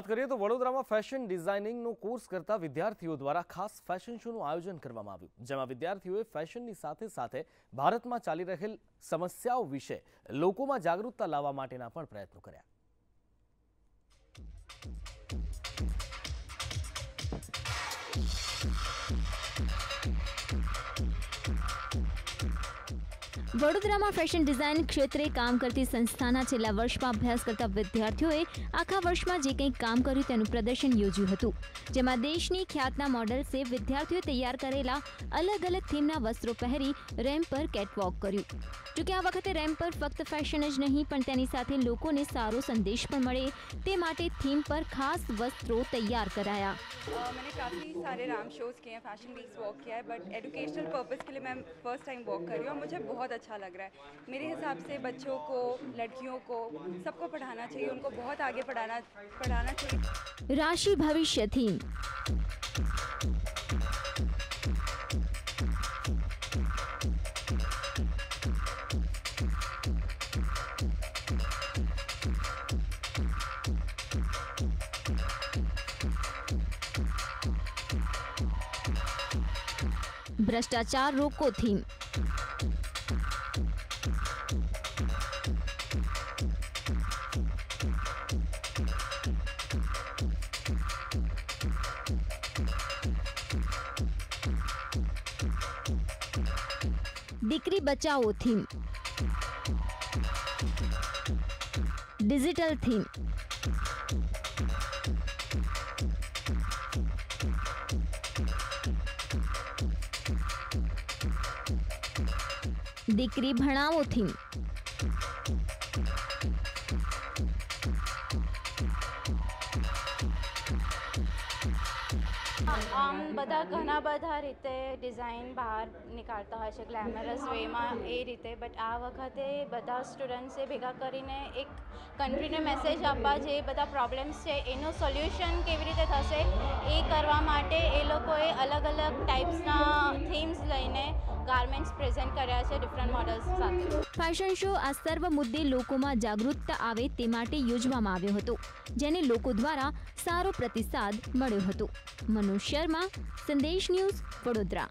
વાત કરીએ તો વડોદરામાં ફેશન ડિઝાઇનિંગનો કોર્સ કરતા વિદ્યાર્થીઓ દ્વારા ખાસ ફેશન શોનું આયોજન કરવામાં આવ્યું, જેમાં વિદ્યાર્થીઓએ ફેશનની સાથે સાથે ભારતમાં ચાલી રહેલ સમસ્યાઓ વિશે લોકોમાં જાગૃતતા લાવવા માટેના પણ પ્રયત્નો કર્યા। વડોદરામાં ફેશન ડિઝાઇન ક્ષેત્રે કામ કરતી સંસ્થાના છેલ્લા વર્ષમાં અભ્યાસ કરતા વિદ્યાર્થીઓએ આખા વર્ષમાં જે કંઈ કામ કર્યું તેનું પ્રદર્શન યોજ્યું હતું, જેમાં દેશની ખ્યાતના મોડલ્સે વિદ્યાર્થીઓ તૈયાર કરેલા અલગ અલગ થીમના વસ્ત્રો પહેરી રેમ્પ પર કેટવોક કર્યું। જોકે આ વખતે રેમ્પ પર ફક્ત ફેશન જ નહીં પણ તેની સાથે લોકોને સારો સંદેશ પણ મળે તે માટે થીમ પર ખાસ વસ્ત્રો तैयार कराया। मैंने काफ़ी सारे रैम्प शोज़ किए हैं, फैशन वीक्स वॉक किया है, बट एजुकेशनल पर्पस के लिए मैं फर्स्ट टाइम वॉक कर रही हूँ और मुझे बहुत अच्छा लग रहा है। मेरे हिसाब से बच्चों को, लड़कियों को, सबको पढ़ाना चाहिए, उनको बहुत आगे पढ़ाना चाहिए। राशि भविष्य थीम भ्रष्टाचार रोको थीम दीकरी बचाओ थीम डिजिटल थीम दीकरी भणावो थीम આમ બધા ઘણા બધા રીતે ડિઝાઇન બહાર નીકાળતા હોય છે ગ્લેમરસ વેમાં એ રીતે, બટ આ વખતે બધા સ્ટુડન્ટ્સે ભેગા કરીને એક કન્ટ્રીને મેસેજ આપવા, જે બધા પ્રોબ્લેમ્સ છે એનું સોલ્યુશન કેવી રીતે થશે એ કરવા માટે એ લોકોએ અલગ અલગ ટાઈપ્સના થીમ્સ લઈને ગાર્મેન્ટ્સ પ્રેઝન્ટ કર્યા છે ડિફરન્ટ મોડલ્સ સાથે। ફેશન શો આ સર્વ મુદ્દે લોકોમાં જાગૃતતા આવે તે માટે યોજવામાં આવ્યો હતો, જેને લોકો દ્વારા સારો પ્રતિસાદ મળ્યો હતો। મનોજ શર્મા, સંદેશ ન્યૂઝ, વડોદરા।